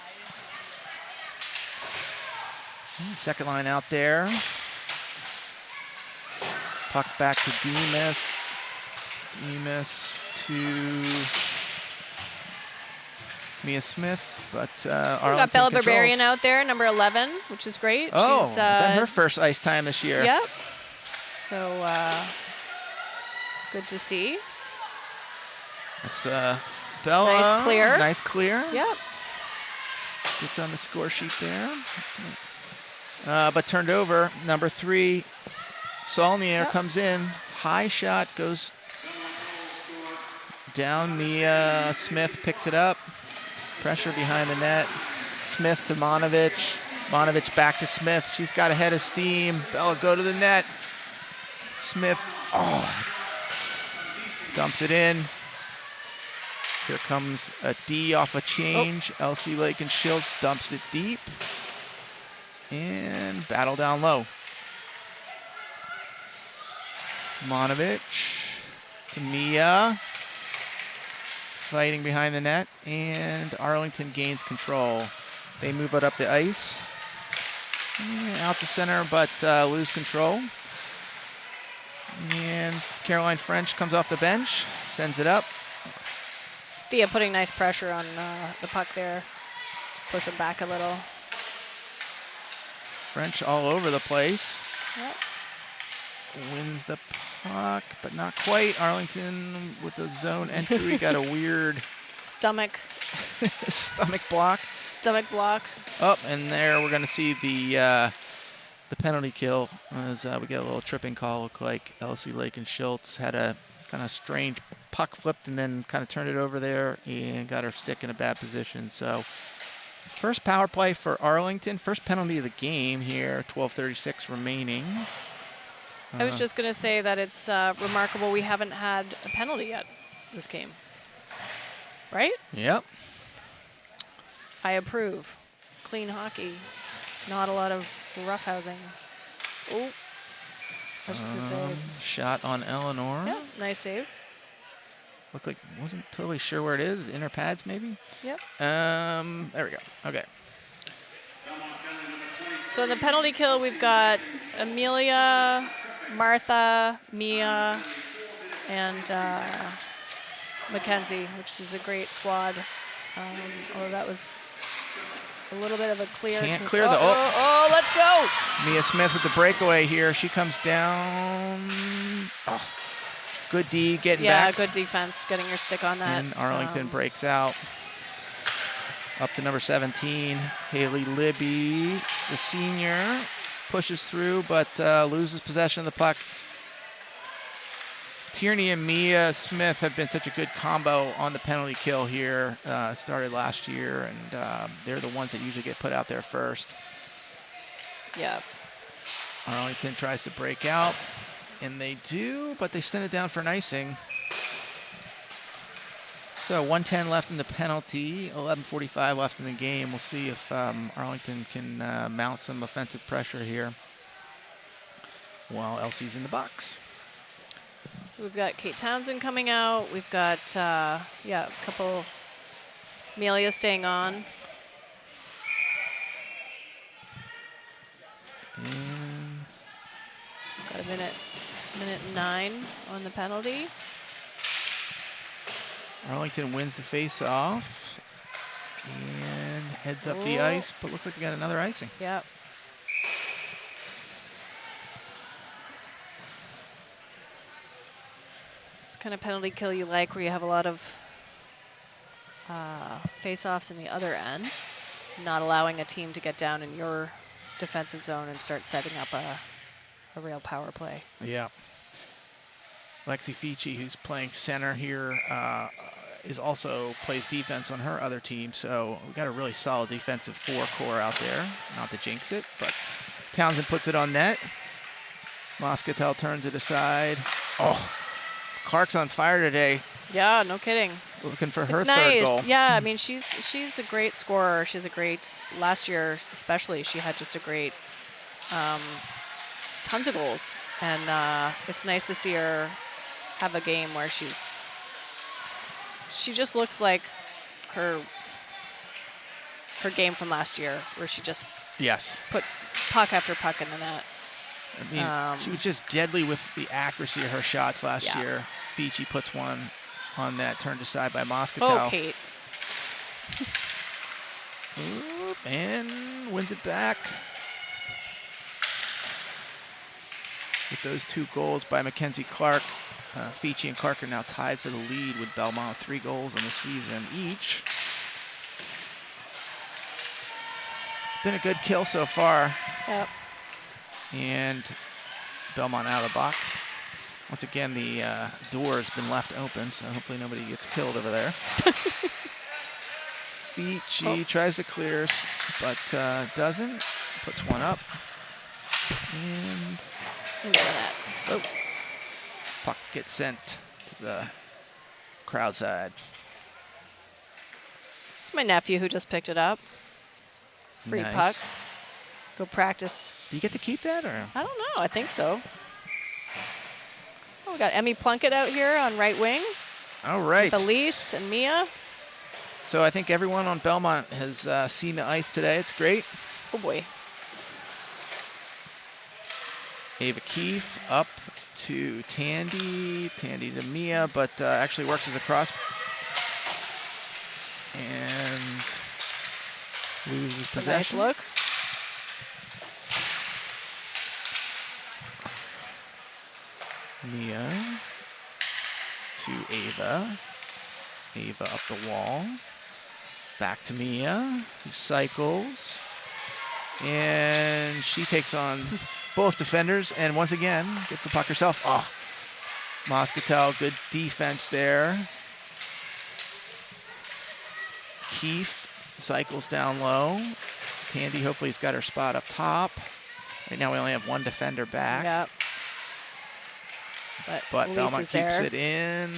Second line out there. Puck back to Demas. Demas to Mia Smith, but we Arlington got Bella controls. Barbarian out there, number 11, which is great. Oh, She's, is that her first ice time this year? Yep. So good to see. That's Bella. Nice clear. Nice clear. Yep. Gets on the score sheet there. But turned over. Number 3, Saulnier comes in. High shot goes down. Mia Smith picks it up. Pressure behind the net. Smith to Monovich. Monovich back to Smith. She's got a head of steam. Bella go to the net. Smith, dumps it in. Here comes a D off a change. LC Lake and Schultz dumps it deep. And battle down low. Monovich to Mia. Fighting behind the net. And Arlington gains control. They move it up the ice. Out to center, but lose control. And Caroline French comes off the bench, sends it up. Thea putting nice pressure on the puck there. Just push it back a little. French all over the place. Yep. Wins the puck, but not quite. Arlington with the zone entry got a weird stomach block. Stomach block. Oh, and there we're going to see the penalty kill as we get a little tripping call. Looked like LC Lake and Schultz had a kind of strange puck flipped and then kind of turned it over there and got her stick in a bad position. So first power play for Arlington, first penalty of the game here, 12:36 remaining. I was just going to say that it's remarkable we haven't had a penalty yet this game. Right? Yep. I approve. Clean hockey. Not a lot of roughhousing. Oh, I was just going to say. Shot on Eleanor. Yeah, nice save. Looked like, wasn't totally sure where it is. Inner pads, maybe? Yep. There we go. Okay. So in the penalty kill, we've got Amelia, Martha, Mia, and Mackenzie, which is a great squad. Although that was a little bit of a clear. Can't clear the. Oh, let's go! Mia Smith with the breakaway here. She comes down. Oh, good D getting back. Yeah, good defense, getting your stick on that. And Arlington breaks out. Up to number 17, Haley Libby, the senior, pushes through but loses possession of the puck. Tierney and Mia Smith have been such a good combo on the penalty kill here. Started last year, and they're the ones that usually get put out there first. Yeah. Arlington tries to break out, and they do, but they send it down for an icing. So 1:10 left in the penalty, 11:45 left in the game. We'll see if Arlington can mount some offensive pressure here while LC's in the box. So we've got Kate Townsend coming out. We've got, a couple, Amelia staying on. And Got a minute 9 on the penalty. Arlington wins the face-off and heads up the ice, but looks like we got another icing. Yep. This is kind of penalty kill you like, where you have a lot of face-offs in the other end, not allowing a team to get down in your defensive zone and start setting up a real power play. Yeah. Lexi Fici, who's playing center here, is also plays defense on her other team. So we've got a really solid defensive core out there. Not to jinx it, but Townsend puts it on net. Moscatel turns it aside. Oh, Clark's on fire today. Yeah, no kidding. Looking for her it's third nice. goal. Yeah, I mean, she's a great scorer. She's a great, last year especially, she had just a great, tons of goals. And it's nice to see her have a game where she just looks like her game from last year, where she just put puck after puck in the net. I mean, she was just deadly with the accuracy of her shots last year. Fici puts one on that, turned aside by Moscatel. Oh, Kate. And wins it back. With those 2 goals by Mackenzie Clark, Fici and Clark are now tied for the lead with Belmont 3 goals on the season each. Been a good kill so far. Yep. And Belmont out of the box. Once again, the door has been left open, so hopefully nobody gets killed over there. Fici tries to clear, but doesn't. Puts one up. And into that. Oh. Puck gets sent to the crowd side. It's my nephew who just picked it up. Free Nice. puck. Go practice. Do you get to keep that, or? I don't know. I think so. Oh, we got Emmy Plunkett out here on right wing. All right. With Elise and Mia. So I think everyone on Belmont has seen the ice today. It's great. Oh, boy. Ava Keefe up to Tandy. Tandy to Mia, but actually works as a cross. And loses It's a nice possession. look. Mia to Ava. Ava up the wall. Back to Mia, who cycles. And she takes on both defenders and once again gets the puck herself. Oh, Moscatel, good defense there. Keefe cycles down low. Tandy hopefully has got her spot up top. Right now we only have one defender back. Yep. But Elise Belmont is keeps there. it in.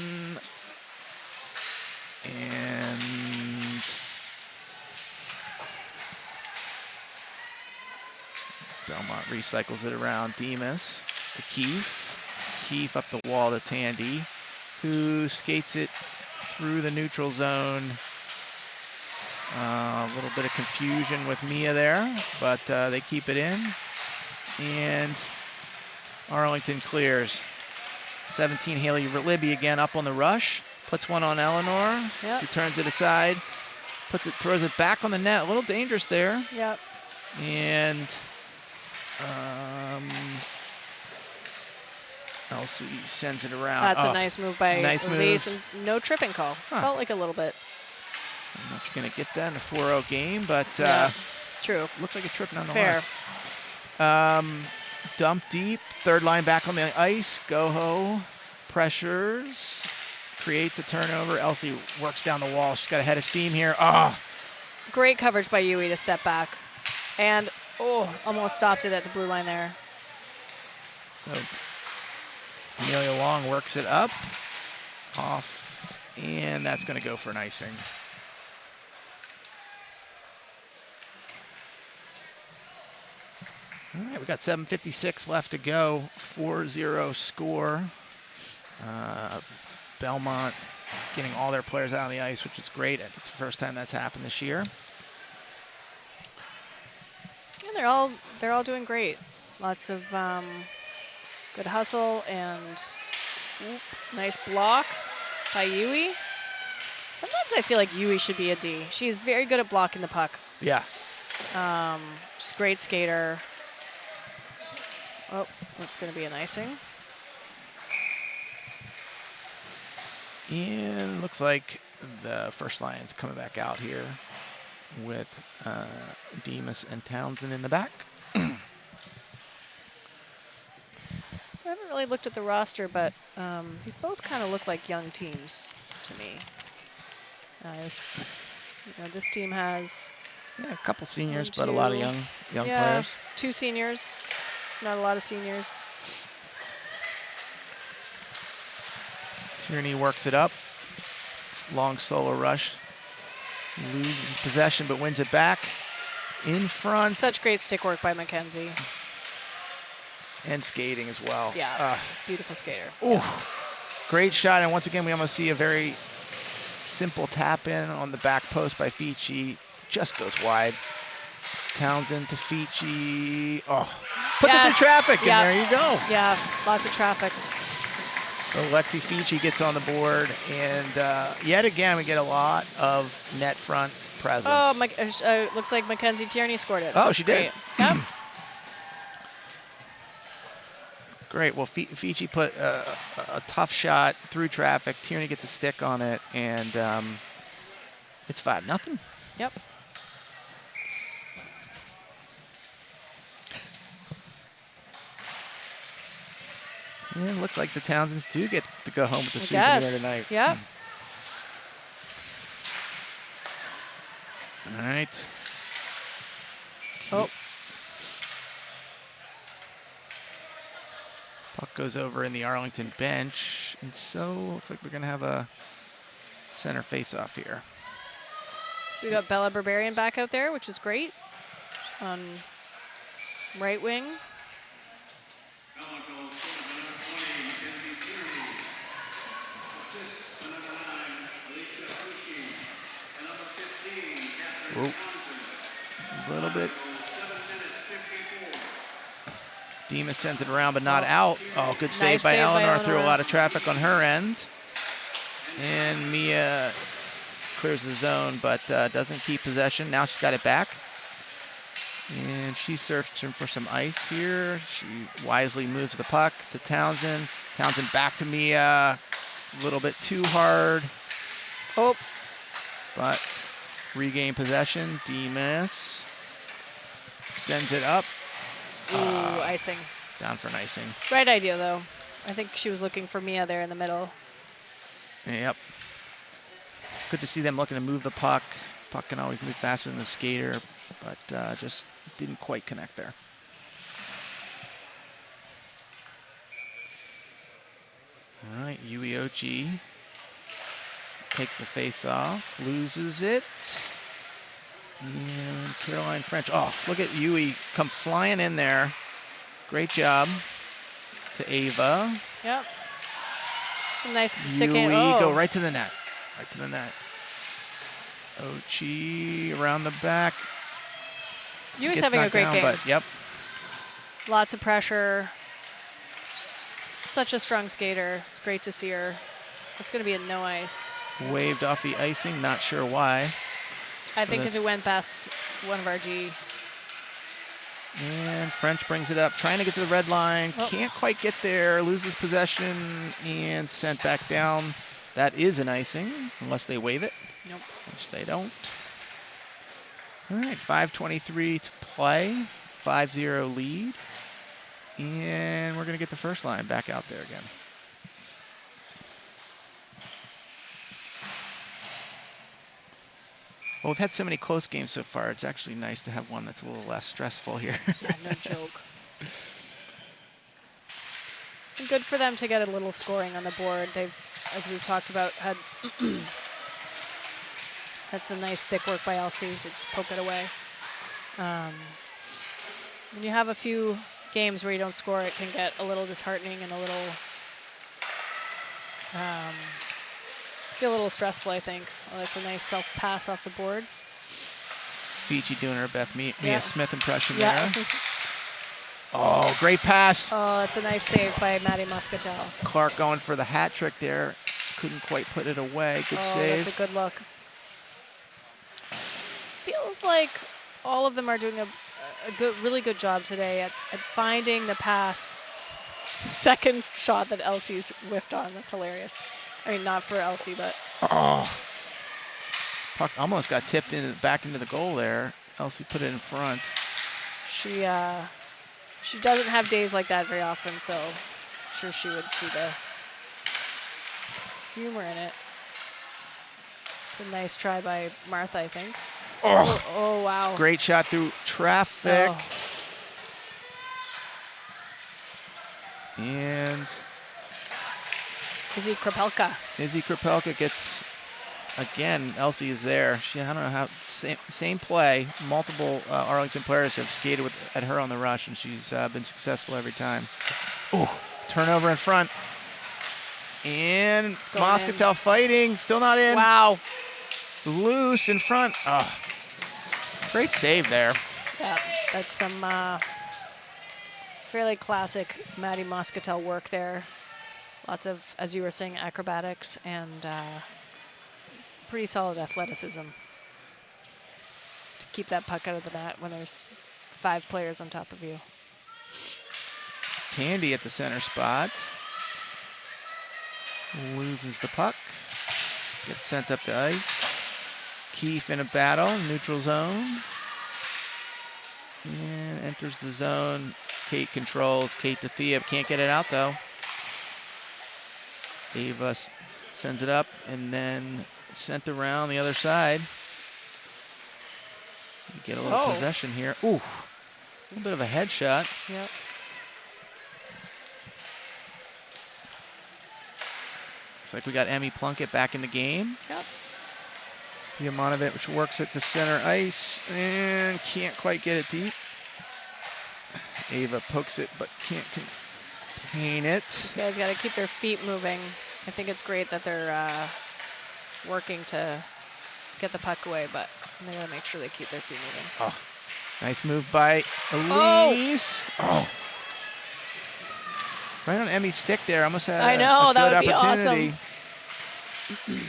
And Belmont recycles it around Demas to Keefe. Keefe up the wall to Tandy, who skates it through the neutral zone. A little bit of confusion with Mia there, but they keep it in. And Arlington clears. 17, Haley Libby again up on the rush. Puts one on Eleanor, Yep. who turns it aside. Throws it back on the net. A little dangerous there. Yep. And Elsie sends it around. That's Oh, a nice move by nice Elise. move. And no tripping call. Huh. Felt like a little bit. I don't know if you're going to get that in a 4-0 game, but Yeah. True. looked like a trip nonetheless. Fair. Dump deep. Third line back on the ice. Goho pressures. Creates a turnover. Elsie works down the wall. She's got a head of steam here. Oh, Great coverage by Yui to step back. And, almost stopped it at the blue line there. so Amelia Long works it up. Off. And that's going to go for an icing. All right, we got 7:56 left to go. 4-0 score. Belmont getting all their players out on the ice, which is great. It's the first time that's happened this year. And they're all doing great. Lots of good hustle and nice block by Yui. Sometimes I feel like Yui should be a D. She is very good at blocking the puck. Yeah. She's a great skater. Oh, that's going to be an icing. And looks like the first line's coming back out here with Demas and Townsend in the back. So I haven't really looked at the roster, but these both kind of look like young teams to me. This team has Yeah, a couple seniors, One, but a lot of two. young yeah, players. 2 seniors. It's not a lot of seniors. Tierney works it up. Long solo rush. Loses possession, but wins it back. In front. Such great stick work by Mackenzie. And skating as well. Yeah, beautiful skater. Ooh, great shot. And once again, we almost see a very simple tap in on the back post by Fici. Just goes wide. Townsend to Fici. Oh, puts it Yes. through traffic, Yep. and there you go. Yeah, lots of traffic. So Lexi Fici gets on the board, and yet again, we get a lot of net front presence. Oh, looks like Mackenzie Tierney scored it. Oh, so she great. did. Yep. Great. Well, Fici put a tough shot through traffic. Tierney gets a stick on it, and it's 5-0. Yep. And it looks like the Townsends do get to go home with the I souvenir guess. tonight. Yep. All right. Oh. Puck goes over in the Arlington bench, and so looks like we're going to have a center face-off here. We got Bella Barbarian back out there, which is great. She's on right wing. Whoa. A little bit. Demas sends it around, but not out. Oh, good save Nice by save by Eleanor. Threw a Eleanor. lot of traffic on her end. And Mia clears the zone, but doesn't keep possession. Now she's got it back. And she's searching for some ice here. She wisely moves the puck to Townsend. Townsend back to Mia. A little bit too hard. Oh, But regain possession. Demas sends it up. ooh, icing. Down for an icing. Right idea, though. I think she was looking for Mia there in the middle. Yep. Good to see them looking to move the puck. Puck can always move faster than the skater, but just didn't quite connect there. All right, Ueochi takes the face off, loses it. And Caroline French. Oh, look at Yui come flying in there. Great job to Ava. Yep. Some nice stick Yui in. go Oh, right to the net. Right to the net. Ochi around the back. Yui's Gets having a knocked great down, game. But yep. Lots of pressure. Such a strong skater. It's great to see her. It's going to be a no ice. Waved off the icing. Not sure why. I think this- because it went past one of our G. And French brings it up, trying to get to the red line. Oh. Can't quite get there. Loses possession and sent back down. That is an icing, unless they waive it. Nope. Which they don't. All right, 5:23 to play. 5-0 lead. And we're going to get the first line back out there again. Well, we've had so many close games so far. It's actually nice to have one that's a little less stressful here. Yeah, no joke. And good for them to get a little scoring on the board. They've, as we've talked about, had had some nice stick work by Elsie to just poke it away. When you have a few games where you don't score, it can get a little disheartening and a little get a little stressful, I think. Oh, that's a nice self pass off the boards. Fiji doing her Beth Mia Yeah. Smith impression Yeah. there. Oh, great pass. Oh, that's a nice save by Maddie Muscatel. Clark going for the hat trick there. Couldn't quite put it away. Good Oh, save. that's a good look. Feels like all of them are doing a really good job today at finding the pass. Second shot that Elsie's whiffed on. That's hilarious. I mean, not for Elsie, but Oh. Puck almost got tipped back into the goal there. Elsie put it in front. she doesn't have days like that very often, so I'm sure she would see the humor in it. It's a nice try by Martha, I think. Oh, Oh, wow. great shot through traffic. Oh. And Izzy Krapelka. Izzy Krapelka gets, again, Elsie is there. I don't know how, same play. Multiple Arlington players have skated at her on the rush, and she's been successful every time. Oh, turnover in front. And going Muscatel fighting, still not in. Wow. Loose in front. Oh, great save there. Yeah, that's some fairly classic Maddie Muscatel work there. Lots of, as you were saying, acrobatics and pretty solid athleticism to keep that puck out of the net when there's 5 players on top of you. Tandy at the center spot. Loses the puck. Gets sent up the ice. Keefe in a battle, neutral zone. And enters the zone. Kate controls. Kate to Thea. Can't get it out though. Ava sends it up and then sent around the other side. Get a little possession here. Ooh, a little bit of a headshot. Yep. Looks like we got Emmy Plunkett back in the game. Yep. Jovanovic, which works it to center ice and can't quite get it deep. Ava pokes it but can't contain it. These guys got to keep their feet moving. I think it's great that they're working to get the puck away, but they got to make sure they keep their feet moving. Oh, nice move by Elise. Oh. Right on Emmy's stick there. Almost had I know, a that good would be opportunity. awesome.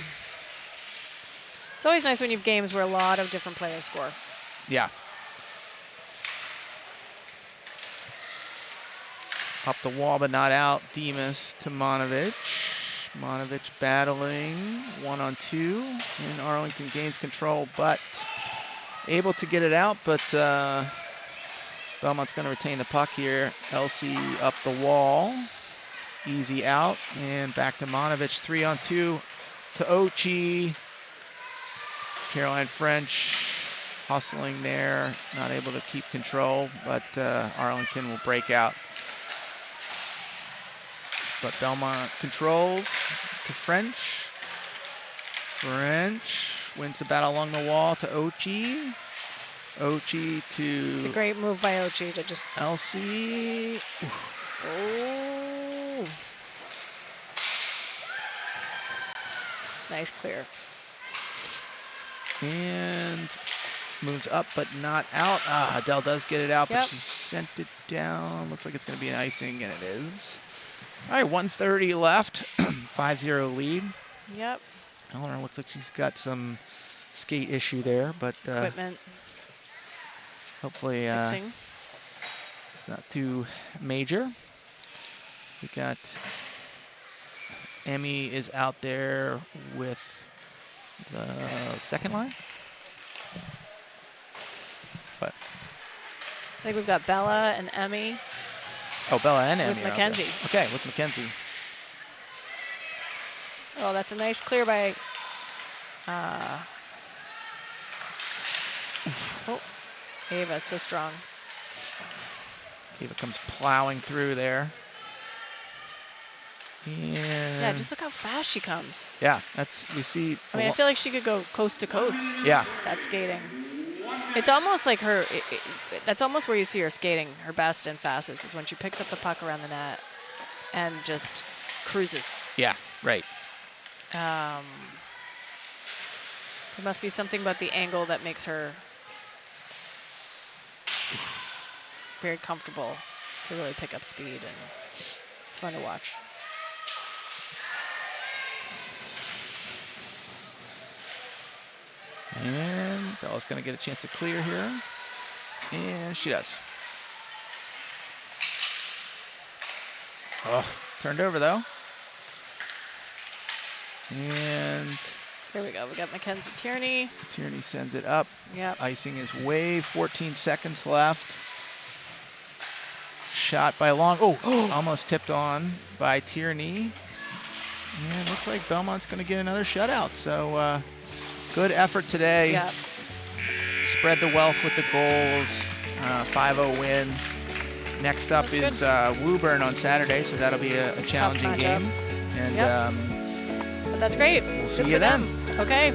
It's always nice when you have games where a lot of different players score. Yeah. Up the wall, but not out. Demas to Monovic. Monovic battling 1-on-2. And Arlington gains control, but able to get it out. But Belmont's going to retain the puck here. Elsie up the wall. Easy out. And back to Monovic. 3-on-2 to Ochi. Caroline French hustling there. Not able to keep control, but Arlington will break out. But Belmont controls to French. French wins the battle along the wall to Ochi. Ochi to... It's a great move by Ochi to just... Elsie. Oh. Nice clear. And moves up, but not out. Adele does get it out, but she sent it down. Looks like it's going to be an icing, and it is. All right, 1:30 left. 5-0 lead. Yep. Eleanor looks like she's got some skate issue there, but Equipment. Hopefully fixing. It's not too major. We got Emmy is out there with the second line. But I think we've got Bella and Emmy. oh, Bella and Emmy. With Mackenzie. Okay, with Mackenzie. Oh, that's a nice clear by. Ava, so strong. Ava comes plowing through there. And yeah, just look how fast she comes. Yeah, that's we see. I mean, I feel like she could go coast to coast. Yeah. That skating. It's almost like her. That's almost where you see her skating her best and fastest is when she picks up the puck around the net and just cruises. Yeah. Right. There must be something about the angle that makes her very comfortable to really pick up speed, and it's fun to watch. And Bella's going to get a chance to clear here. And she does. Oh, turned over though. And here we go. We got Mackenzie Tierney. Tierney sends it up. Yep. Icing is wave. 14 seconds left. Shot by Long. Oh, almost tipped on by Tierney. And looks like Belmont's going to get another shutout. So good effort today. Yep. Spread the wealth with the goals. 5-0 win. Next up is Woburn on Saturday, so that'll be a challenging game. And but that's great. we'll see you then. Okay.